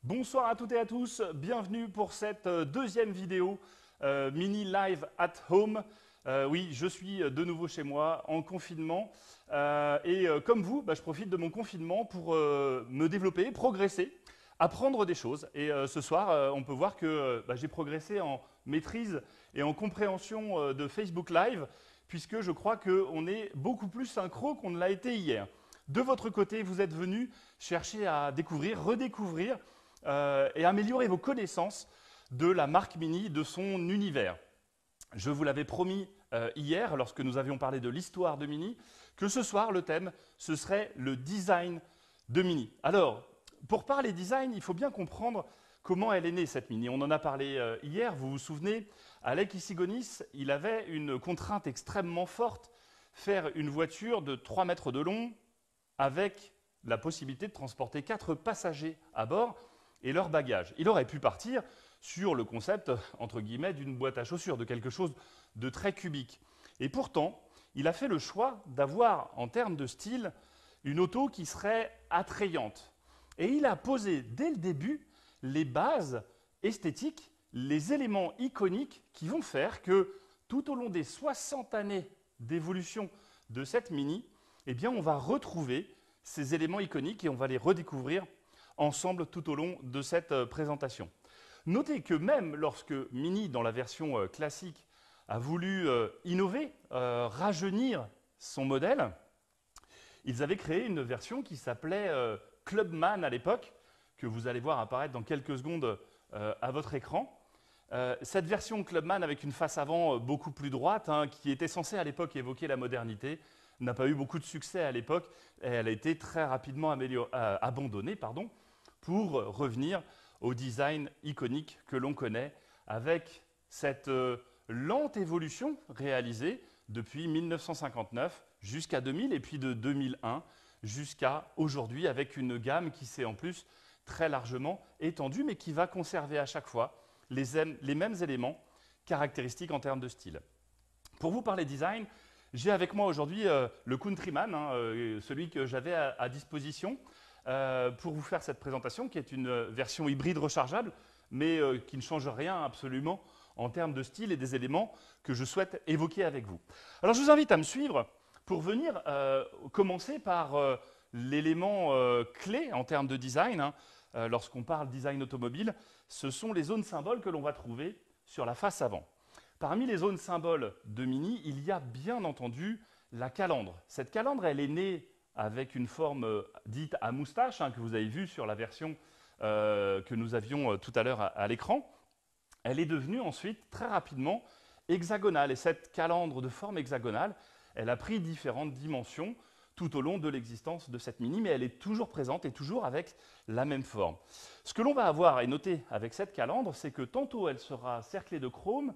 Bonsoir à toutes et à tous, bienvenue pour cette deuxième vidéo mini live at home. Oui, je suis de nouveau chez moi en confinement et comme vous, je profite de mon confinement pour me développer, progresser, apprendre des choses. Et ce soir, on peut voir que j'ai progressé en maîtrise et en compréhension de Facebook Live puisque je crois qu'on est beaucoup plus synchro qu'on ne l'a été hier. De votre côté, vous êtes venus chercher à découvrir, redécouvrir et améliorer vos connaissances de la marque Mini, de son univers. Je vous l'avais promis hier, lorsque nous avions parlé de l'histoire de Mini, que ce soir, le thème, ce serait le design de Mini. Alors, pour parler design, il faut bien comprendre comment elle est née, cette Mini. On en a parlé hier, vous vous souvenez, Alec Issigonis, il avait une contrainte extrêmement forte, faire une voiture de 3 mètres de long avec la possibilité de transporter 4 passagers à bord et leurs bagages. Il aurait pu partir sur le concept, entre guillemets, d'une boîte à chaussures, de quelque chose de très cubique. Et pourtant, il a fait le choix d'avoir, en termes de style, une auto qui serait attrayante. Et il a posé, dès le début, les bases esthétiques, les éléments iconiques qui vont faire que, tout au long des 60 années d'évolution de cette Mini, eh bien, on va retrouver ces éléments iconiques et on va les redécouvrir ensemble tout au long de cette présentation. Notez que même lorsque Mini, dans la version classique, a voulu innover, rajeunir son modèle, ils avaient créé une version qui s'appelait Clubman à l'époque, que vous allez voir apparaître dans quelques secondes à votre écran. Cette version Clubman avec une face avant beaucoup plus droite, qui était censée à l'époque évoquer la modernité, n'a pas eu beaucoup de succès à l'époque et elle a été très rapidement abandonnée pour revenir au design iconique que l'on connaît avec cette lente évolution réalisée depuis 1959 jusqu'à 2000 et puis de 2001 jusqu'à aujourd'hui avec une gamme qui s'est en plus très largement étendue mais qui va conserver à chaque fois les mêmes éléments caractéristiques en termes de style. Pour vous parler design, j'ai avec moi aujourd'hui le Countryman, celui que j'avais à disposition pour vous faire cette présentation, qui est une version hybride rechargeable, mais qui ne change rien absolument en termes de style et des éléments que je souhaite évoquer avec vous. Alors je vous invite à me suivre pour venir commencer par l'élément clé en termes de design. Lorsqu'on parle design automobile, ce sont les zones symboles que l'on va trouver sur la face avant. Parmi les zones symboles de Mini, il y a bien entendu la calandre. Cette calandre, elle est née avec une forme dite à moustache, que vous avez vue sur la version que nous avions tout à l'heure à l'écran. Elle est devenue ensuite très rapidement hexagonale. Et cette calandre de forme hexagonale, elle a pris différentes dimensions tout au long de l'existence de cette Mini, mais elle est toujours présente et toujours avec la même forme. Ce que l'on va avoir et noter avec cette calandre, c'est que tantôt elle sera cerclée de chrome,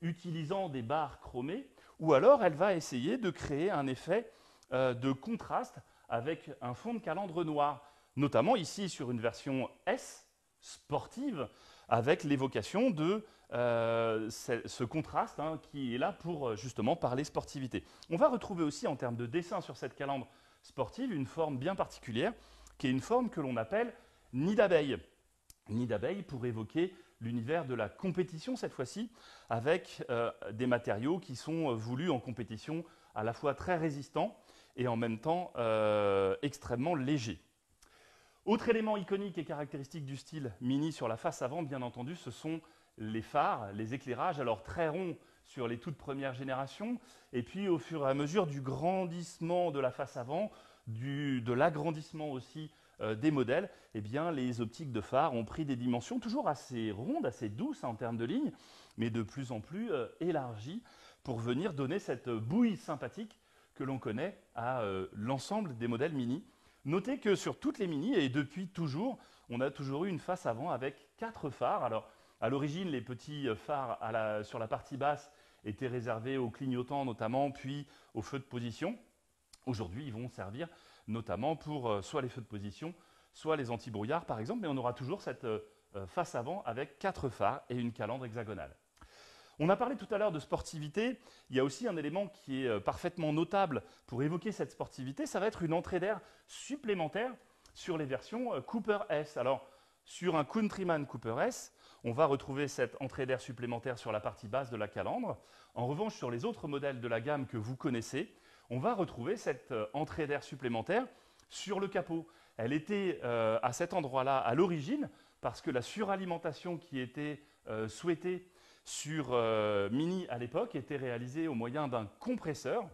utilisant des barres chromées, ou alors elle va essayer de créer un effet de contraste avec un fond de calandre noir, notamment ici sur une version S sportive, avec l'évocation de ce contraste qui est là pour justement parler sportivité. On va retrouver aussi en termes de dessin sur cette calandre sportive une forme bien particulière, qui est une forme que l'on appelle nid d'abeille. Nid d'abeille pour évoquer l'univers de la compétition cette fois-ci, avec des matériaux qui sont voulus en compétition à la fois très résistants et en même temps extrêmement légers. Autre élément iconique et caractéristique du style Mini sur la face avant, bien entendu, ce sont les phares, les éclairages, alors très ronds sur les toutes premières générations, et puis au fur et à mesure du grandissement de la face avant, de l'agrandissement aussi des modèles, eh bien, les optiques de phare ont pris des dimensions toujours assez rondes, assez douces en termes de lignes, mais de plus en plus élargies pour venir donner cette bouille sympathique que l'on connaît à l'ensemble des modèles Mini. Notez que sur toutes les Mini, et depuis toujours, on a toujours eu une face avant avec 4 phares. Alors, à l'origine, les petits phares sur la partie basse étaient réservés aux clignotants notamment, puis aux feux de position. Aujourd'hui, ils vont servir notamment pour soit les feux de position, soit les anti-brouillards par exemple, mais on aura toujours cette face avant avec 4 phares et une calandre hexagonale. On a parlé tout à l'heure de sportivité, il y a aussi un élément qui est parfaitement notable pour évoquer cette sportivité, ça va être une entrée d'air supplémentaire sur les versions Cooper S. Alors, Sur un Countryman Cooper S, on va retrouver cette entrée d'air supplémentaire sur la partie basse de la calandre. En revanche, sur les autres modèles de la gamme que vous connaissez, on va retrouver cette entrée d'air supplémentaire sur le capot. Elle était à cet endroit-là à l'origine parce que la suralimentation qui était souhaitée sur Mini à l'époque était réalisée au moyen d'un compresseur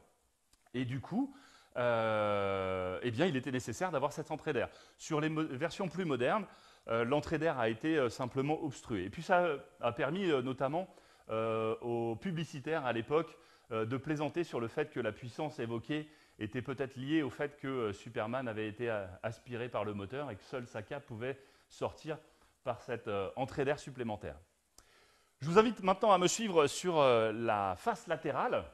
et du coup, eh bien, il était nécessaire d'avoir cette entrée d'air. Sur les versions plus modernes, l'entrée d'air a été simplement obstruée. Et puis ça a permis notamment aux publicitaires à l'époque de plaisanter sur le fait que la puissance évoquée était peut-être liée au fait que Superman avait été aspiré par le moteur et que seule sa cape pouvait sortir par cette entrée d'air supplémentaire. Je vous invite maintenant à me suivre sur la face latérale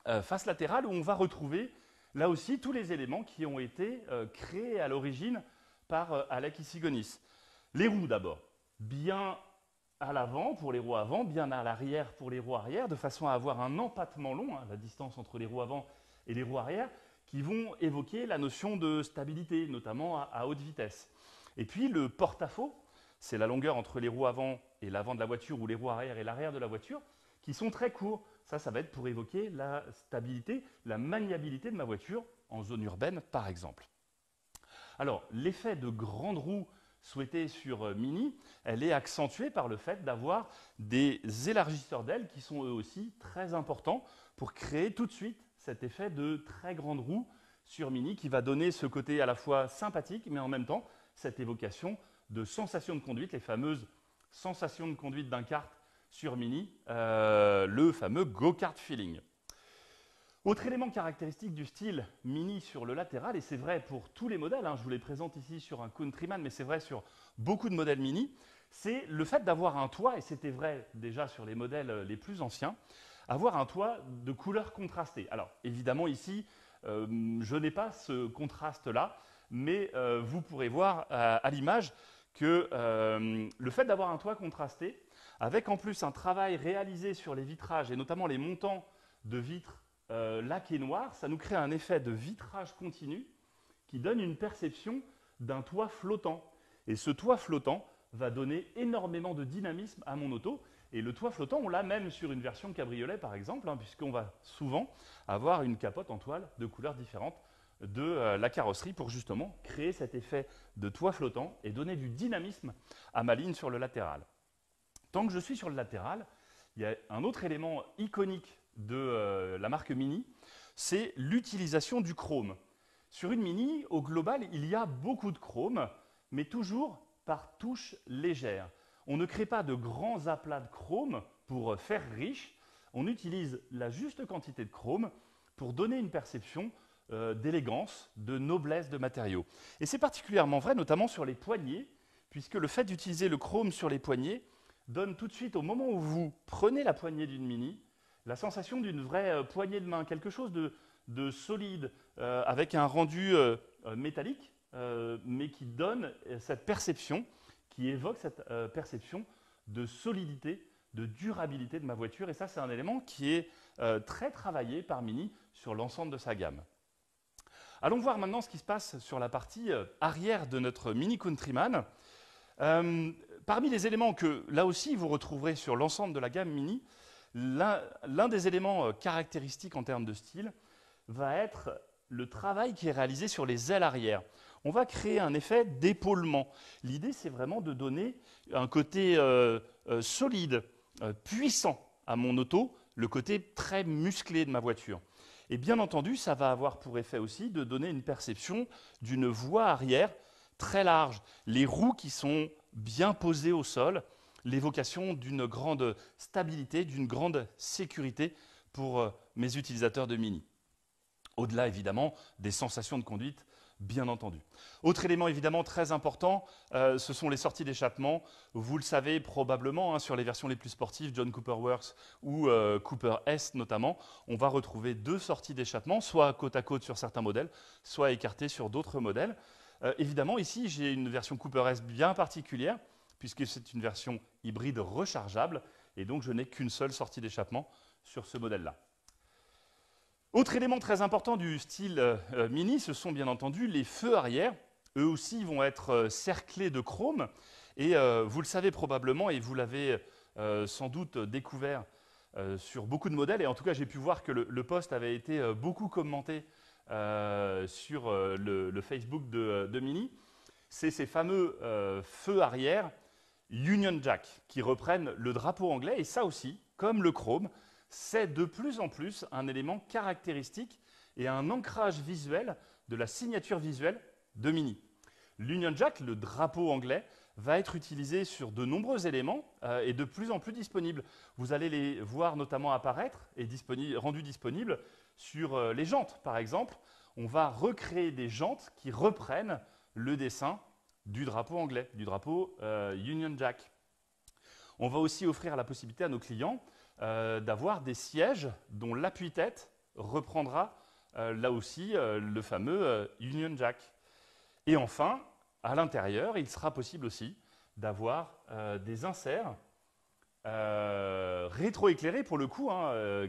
où on va retrouver là aussi tous les éléments qui ont été créés à l'origine par Alec Issigonis. Les roues d'abord, bien à l'avant pour les roues avant, bien à l'arrière pour les roues arrière, de façon à avoir un empattement long, la distance entre les roues avant et les roues arrière, qui vont évoquer la notion de stabilité, notamment à haute vitesse. Et puis le porte-à-faux, c'est la longueur entre les roues avant et l'avant de la voiture ou les roues arrière et l'arrière de la voiture, qui sont très courts. Ça va être pour évoquer la stabilité, la maniabilité de ma voiture en zone urbaine, par exemple. Alors, l'effet de grande roue souhaité sur Mini, elle est accentuée par le fait d'avoir des élargisseurs d'ailes qui sont eux aussi très importants pour créer tout de suite cet effet de très grande roue sur Mini qui va donner ce côté à la fois sympathique, mais en même temps cette évocation de sensation de conduite, les fameuses sensations de conduite d'un kart sur Mini, le fameux go-kart feeling. Autre élément caractéristique du style Mini sur le latéral, et c'est vrai pour tous les modèles, je vous les présente ici sur un Countryman, mais c'est vrai sur beaucoup de modèles Mini, c'est le fait d'avoir un toit, et c'était vrai déjà sur les modèles les plus anciens, avoir un toit de couleur contrastée. Alors évidemment ici, je n'ai pas ce contraste-là, mais vous pourrez voir à l'image que le fait d'avoir un toit contrasté, avec en plus un travail réalisé sur les vitrages, et notamment les montants de vitres laqué noir, ça nous crée un effet de vitrage continu qui donne une perception d'un toit flottant. Et ce toit flottant va donner énormément de dynamisme à mon auto. Et le toit flottant, on l'a même sur une version cabriolet par exemple, puisqu'on va souvent avoir une capote en toile de couleurs différentes de la carrosserie pour justement créer cet effet de toit flottant et donner du dynamisme à ma ligne sur le latéral. Tant que je suis sur le latéral, il y a un autre élément iconique de la marque Mini, c'est l'utilisation du chrome. Sur une Mini, au global, il y a beaucoup de chrome, mais toujours par touches légères. On ne crée pas de grands aplats de chrome pour faire riche, on utilise la juste quantité de chrome pour donner une perception d'élégance, de noblesse de matériaux. Et c'est particulièrement vrai notamment sur les poignées, puisque le fait d'utiliser le chrome sur les poignées donne tout de suite, au moment où vous prenez la poignée d'une Mini, la sensation d'une vraie poignée de main, quelque chose de solide, avec un rendu métallique, mais qui donne cette perception, qui évoque cette perception de solidité, de durabilité de ma voiture. Et ça, c'est un élément qui est très travaillé par Mini sur l'ensemble de sa gamme. Allons voir maintenant ce qui se passe sur la partie arrière de notre Mini Countryman. Parmi les éléments que, là aussi, vous retrouverez sur l'ensemble de la gamme Mini, l'un des éléments caractéristiques en termes de style va être le travail qui est réalisé sur les ailes arrière. On va créer un effet d'épaulement. L'idée, c'est vraiment de donner un côté solide, puissant à mon auto, le côté très musclé de ma voiture. Et bien entendu, ça va avoir pour effet aussi de donner une perception d'une voie arrière très large. Les roues qui sont bien posées au sol, l'évocation d'une grande stabilité, d'une grande sécurité pour mes utilisateurs de Mini. Au-delà, évidemment, des sensations de conduite, bien entendu. Autre élément évidemment très important, ce sont les sorties d'échappement. Vous le savez probablement, sur les versions les plus sportives, John Cooper Works ou Cooper S notamment, on va retrouver deux sorties d'échappement, soit côte à côte sur certains modèles, soit écartées sur d'autres modèles. Évidemment, ici, j'ai une version Cooper S bien particulière, puisque c'est une version hybride rechargeable, et donc je n'ai qu'une seule sortie d'échappement sur ce modèle-là. Autre élément très important du style Mini, ce sont bien entendu les feux arrière. Eux aussi vont être cerclés de chrome, Et vous le savez probablement, et vous l'avez sans doute découvert sur beaucoup de modèles, et en tout cas j'ai pu voir que le post avait été beaucoup commenté sur le Facebook de Mini. C'est ces fameux feux arrière Union Jack qui reprennent le drapeau anglais, et ça aussi, comme le chrome, c'est de plus en plus un élément caractéristique et un ancrage visuel de la signature visuelle de Mini. L'Union Jack, le drapeau anglais, va être utilisé sur de nombreux éléments et de plus en plus disponible. Vous allez les voir notamment apparaître et rendus disponibles sur les jantes, par exemple. On va recréer des jantes qui reprennent le dessin du drapeau anglais, du drapeau Union Jack. On va aussi offrir la possibilité à nos clients d'avoir des sièges dont l'appui-tête reprendra là aussi le fameux Union Jack. Et enfin, à l'intérieur, il sera possible aussi d'avoir des inserts rétroéclairés pour le coup,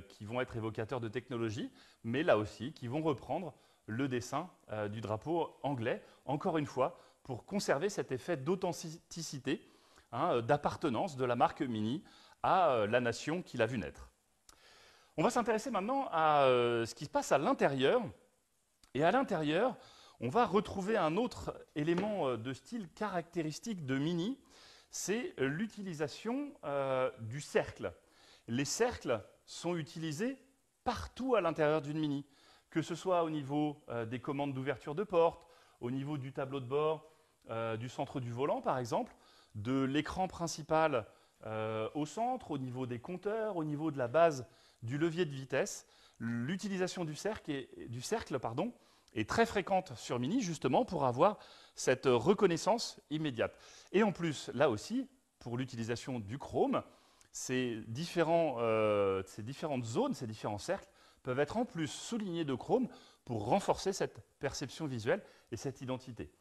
qui vont être évocateurs de technologie, mais là aussi qui vont reprendre le dessin du drapeau anglais, encore une fois, pour conserver cet effet d'authenticité, d'appartenance de la marque Mini à la nation qui l'a vu naître. On va s'intéresser maintenant à ce qui se passe à l'intérieur. Et à l'intérieur, on va retrouver un autre élément de style caractéristique de Mini, c'est l'utilisation du cercle. Les cercles sont utilisés partout à l'intérieur d'une Mini, que ce soit au niveau des commandes d'ouverture de porte, au niveau du tableau de bord, du centre du volant par exemple, de l'écran principal au centre, au niveau des compteurs, au niveau de la base du levier de vitesse. L'utilisation du cercle est très fréquente sur Mini, justement pour avoir cette reconnaissance immédiate. Et en plus, là aussi, pour l'utilisation du chrome, ces différentes zones, ces différents cercles, peuvent être en plus soulignés de chrome pour renforcer cette perception visuelle et cette identité.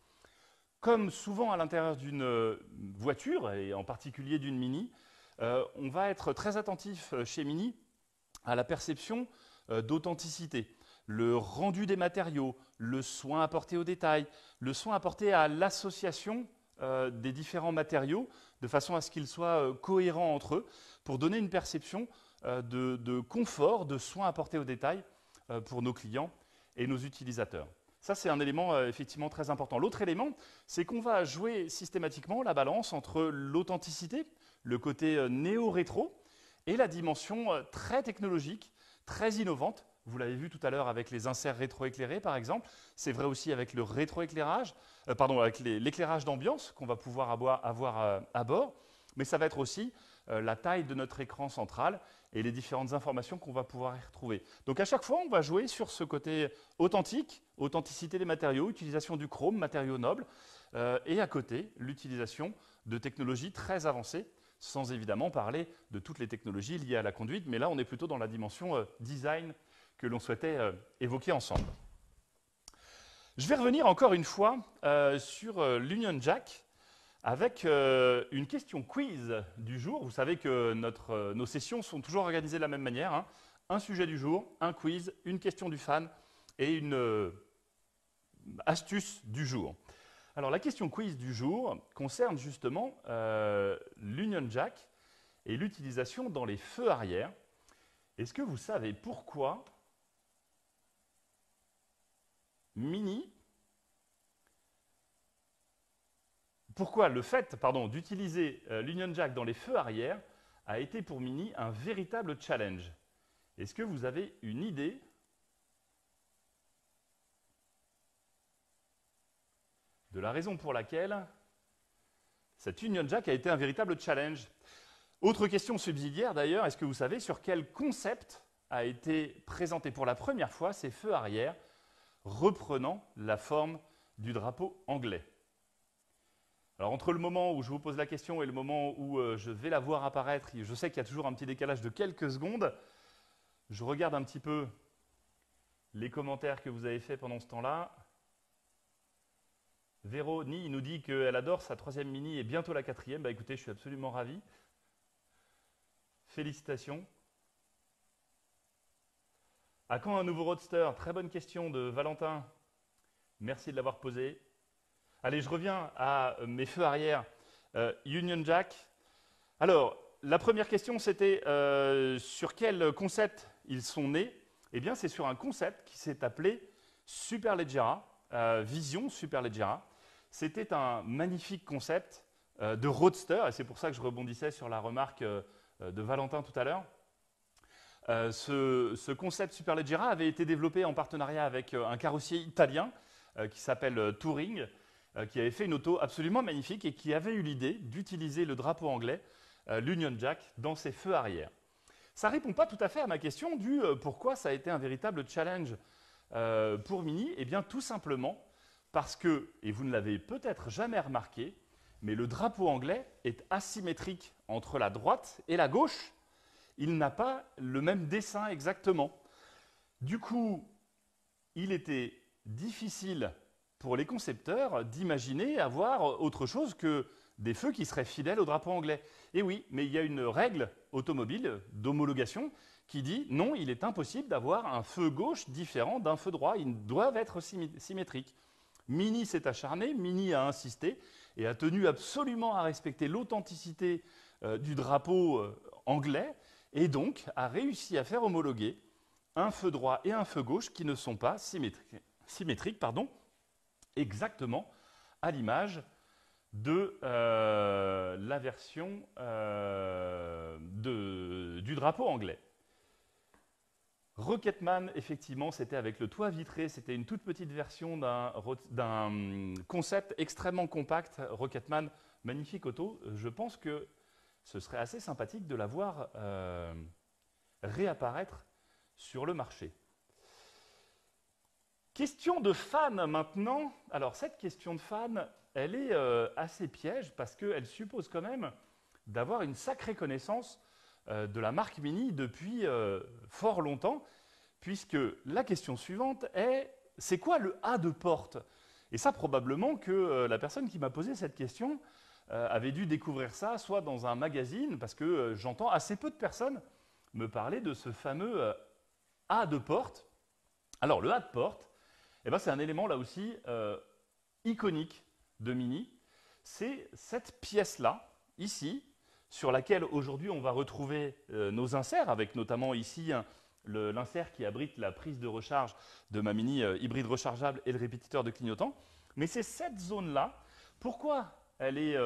Comme souvent à l'intérieur d'une voiture, et en particulier d'une Mini, on va être très attentif chez Mini à la perception d'authenticité. Le rendu des matériaux, le soin apporté au détail, le soin apporté à l'association des différents matériaux de façon à ce qu'ils soient cohérents entre eux pour donner une perception de confort, de soin apporté au détail pour nos clients et nos utilisateurs. Ça, c'est un élément effectivement très important. L'autre élément, c'est qu'on va jouer systématiquement la balance entre l'authenticité, le côté néo-rétro, et la dimension très technologique, très innovante. Vous l'avez vu tout à l'heure avec les inserts rétroéclairés, par exemple. C'est vrai aussi avec le rétroéclairage, avec l'éclairage d'ambiance qu'on va pouvoir avoir à bord. Mais ça va être aussi la taille de notre écran central et les différentes informations qu'on va pouvoir y retrouver. Donc à chaque fois, on va jouer sur ce côté authentique, authenticité des matériaux, utilisation du chrome, matériaux nobles, et à côté, l'utilisation de technologies très avancées, sans évidemment parler de toutes les technologies liées à la conduite, mais là, on est plutôt dans la dimension design que l'on souhaitait évoquer ensemble. Je vais revenir encore une fois sur l'Union Jack avec une question quiz du jour. Vous savez que nos sessions sont toujours organisées de la même manière. Un sujet du jour, un quiz, une question du fan et une astuce du jour. Alors la question quiz du jour concerne justement l'Union Jack et l'utilisation dans les feux arrière. Est-ce que vous savez pourquoi le fait d'utiliser l'Union Jack dans les feux arrière a été pour Mini un véritable challenge? Est-ce que vous avez une idée de la raison pour laquelle cette Union Jack a été un véritable challenge? Autre question subsidiaire d'ailleurs, est-ce que vous savez sur quel concept a été présenté pour la première fois ces feux arrière reprenant la forme du drapeau anglais? Alors entre le moment où je vous pose la question et le moment où je vais la voir apparaître, je sais qu'il y a toujours un petit décalage de quelques secondes. Je regarde un petit peu les commentaires que vous avez faits pendant ce temps-là. Véronique nous dit qu'elle adore sa 3e Mini et bientôt la 4e. Bah écoutez, je suis absolument ravi. Félicitations. À quand un nouveau Roadster? Très bonne question de Valentin. Merci de l'avoir posé. Allez, je reviens à mes feux arrière Union Jack. Alors, la première question, c'était sur quel concept ils sont nés. Eh bien, c'est sur un concept qui s'est appelé Superleggera, Vision Superleggera. C'était un magnifique concept de roadster, et c'est pour ça que je rebondissais sur la remarque de Valentin tout à l'heure. Ce concept Superleggera avait été développé en partenariat avec un carrossier italien qui s'appelle Touring, qui avait fait une auto absolument magnifique et qui avait eu l'idée d'utiliser le drapeau anglais, l'Union Jack, dans ses feux arrière. Ça ne répond pas tout à fait à ma question du pourquoi ça a été un véritable challenge pour Mini. Eh bien, tout simplement parce que, et vous ne l'avez peut-être jamais remarqué, mais le drapeau anglais est asymétrique entre la droite et la gauche. Il n'a pas le même dessin exactement. Du coup, il était difficile pour les concepteurs d'imaginer avoir autre chose que des feux qui seraient fidèles au drapeau anglais. Et oui, mais il y a une règle automobile d'homologation qui dit non, il est impossible d'avoir un feu gauche différent d'un feu droit. Ils doivent être symétriques. Mini s'est acharné, Mini a insisté et a tenu absolument à respecter l'authenticité du drapeau anglais et donc a réussi à faire homologuer un feu droit et un feu gauche qui ne sont pas symétriques, exactement à l'image de la version du drapeau anglais. Rocketman, effectivement, c'était avec le toit vitré, c'était une toute petite version d'un concept extrêmement compact. Rocketman, magnifique auto. Je pense que ce serait assez sympathique de la voir réapparaître sur le marché. Question de fan maintenant. Alors cette question de fan, elle est assez piège parce qu'elle suppose quand même d'avoir une sacrée connaissance de la marque Mini depuis fort longtemps, puisque la question suivante est « c'est quoi le A de porte ?» Et ça, probablement que la personne qui m'a posé cette question avait dû découvrir ça soit dans un magazine, parce que j'entends assez peu de personnes me parler de ce fameux A de porte. Alors le A de porte, eh ben, c'est un élément là aussi iconique de Mini. C'est cette pièce-là, ici, sur laquelle aujourd'hui on va retrouver nos inserts, avec notamment ici l'insert qui abrite la prise de recharge de ma Mini hybride rechargeable et le répétiteur de clignotant. Mais c'est cette zone-là. Pourquoi elle est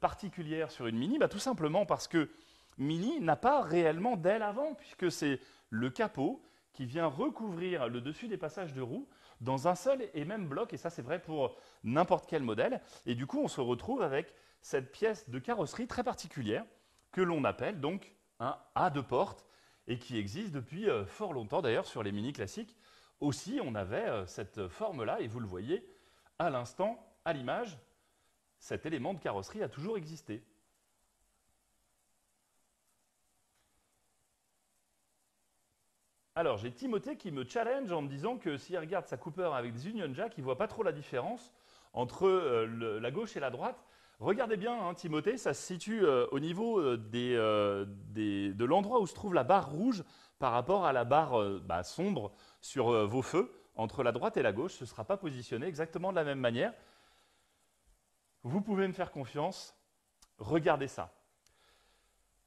particulière sur une Mini? Tout simplement parce que Mini n'a pas réellement d'aile avant, puisque c'est le capot qui vient recouvrir le dessus des passages de roues dans un seul et même bloc, et ça c'est vrai pour n'importe quel modèle. Et du coup, on se retrouve avec cette pièce de carrosserie très particulière que l'on appelle donc un A de porte et qui existe depuis fort longtemps. D'ailleurs, sur les Mini classiques aussi, on avait cette forme-là, et vous le voyez à l'instant, à l'image, cet élément de carrosserie a toujours existé. Alors, j'ai Timothée qui me challenge en me disant que s'il regarde sa Cooper avec des Union Jack, il ne voit pas trop la différence entre la gauche et la droite. Regardez bien, hein, Timothée, ça se situe au niveau de l'endroit où se trouve la barre rouge par rapport à la barre sombre sur vos feux. Entre la droite et la gauche, ce ne sera pas positionné exactement de la même manière. Vous pouvez me faire confiance, regardez ça.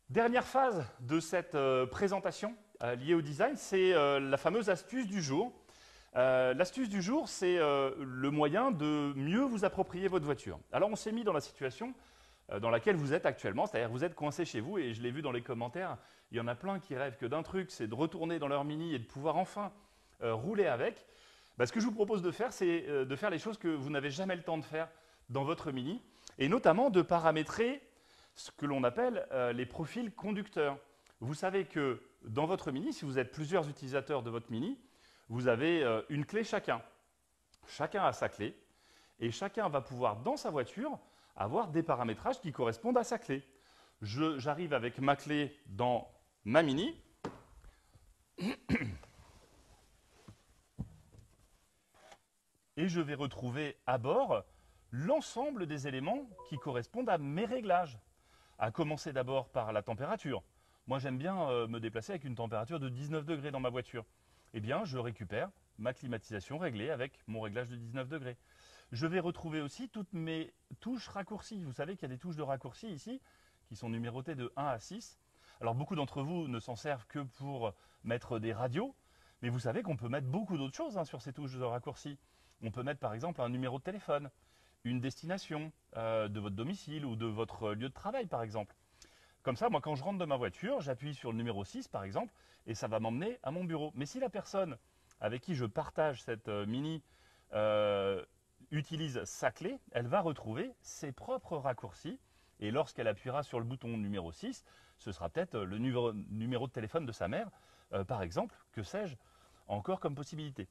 Dernière phase de cette présentation liée au design, c'est la fameuse astuce du jour. L'astuce du jour, c'est le moyen de mieux vous approprier votre voiture. Alors, on s'est mis dans la situation dans laquelle vous êtes actuellement, c'est-à-dire que vous êtes coincé chez vous, et je l'ai vu dans les commentaires, il y en a plein qui rêvent que d'un truc, c'est de retourner dans leur Mini et de pouvoir enfin rouler avec. Ce que je vous propose de faire, c'est de faire les choses que vous n'avez jamais le temps de faire dans votre Mini, et notamment de paramétrer ce que l'on appelle les profils conducteurs. Vous savez que dans votre Mini, si vous êtes plusieurs utilisateurs de votre Mini, vous avez une clé chacun. Chacun a sa clé et chacun va pouvoir, dans sa voiture, avoir des paramétrages qui correspondent à sa clé. J'arrive avec ma clé dans ma Mini. Et je vais retrouver à bord l'ensemble des éléments qui correspondent à mes réglages. À commencer d'abord par la température. Moi, j'aime bien me déplacer avec une température de 19 degrés dans ma voiture. Eh bien, je récupère ma climatisation réglée avec mon réglage de 19 degrés. Je vais retrouver aussi toutes mes touches raccourcies. Vous savez qu'il y a des touches de raccourcis ici qui sont numérotées de 1 à 6. Alors beaucoup d'entre vous ne s'en servent que pour mettre des radios, mais vous savez qu'on peut mettre beaucoup d'autres choses sur ces touches de raccourcis. On peut mettre par exemple un numéro de téléphone, une destination de votre domicile ou de votre lieu de travail par exemple. Comme ça, moi quand je rentre de ma voiture, j'appuie sur le numéro 6 par exemple, et ça va m'emmener à mon bureau. Mais si la personne avec qui je partage cette mini utilise sa clé, elle va retrouver ses propres raccourcis. Et lorsqu'elle appuiera sur le bouton numéro 6, ce sera peut-être le numéro de téléphone de sa mère, par exemple, que sais-je, encore comme possibilité.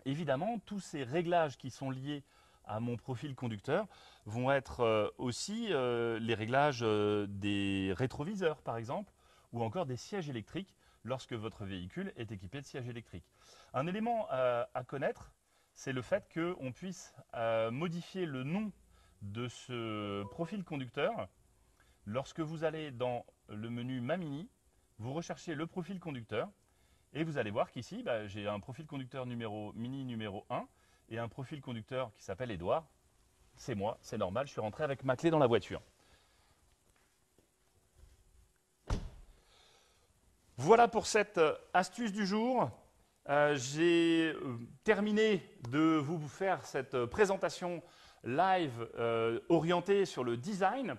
Évidemment, tous ces réglages qui sont liés à mon profil conducteur vont être aussi les réglages des rétroviseurs, par exemple, ou encore des sièges électriques lorsque votre véhicule est équipé de sièges électriques. Un élément à connaître, c'est le fait qu'on puisse modifier le nom de ce profil conducteur. Lorsque vous allez dans le menu Ma Mini, vous recherchez le profil conducteur et vous allez voir qu'ici, j'ai un profil conducteur mini numéro 1 et un profil conducteur qui s'appelle Edouard. C'est moi, c'est normal, je suis rentré avec ma clé dans la voiture. Voilà pour cette astuce du jour. J'ai terminé de vous faire cette présentation live orientée sur le design.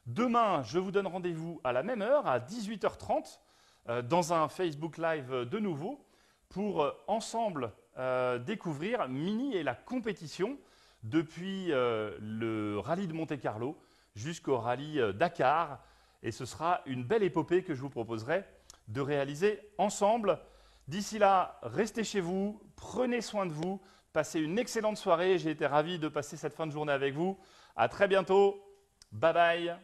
Demain, je vous donne rendez-vous à la même heure, à 18h30, dans un Facebook Live de nouveau, pour ensemble découvrir Mini et la compétition depuis le rallye de Monte-Carlo jusqu'au rallye Dakar. Et ce sera une belle épopée que je vous proposerai de réaliser ensemble. D'ici là, restez chez vous, prenez soin de vous, passez une excellente soirée. J'ai été ravi de passer cette fin de journée avec vous. À très bientôt. Bye bye.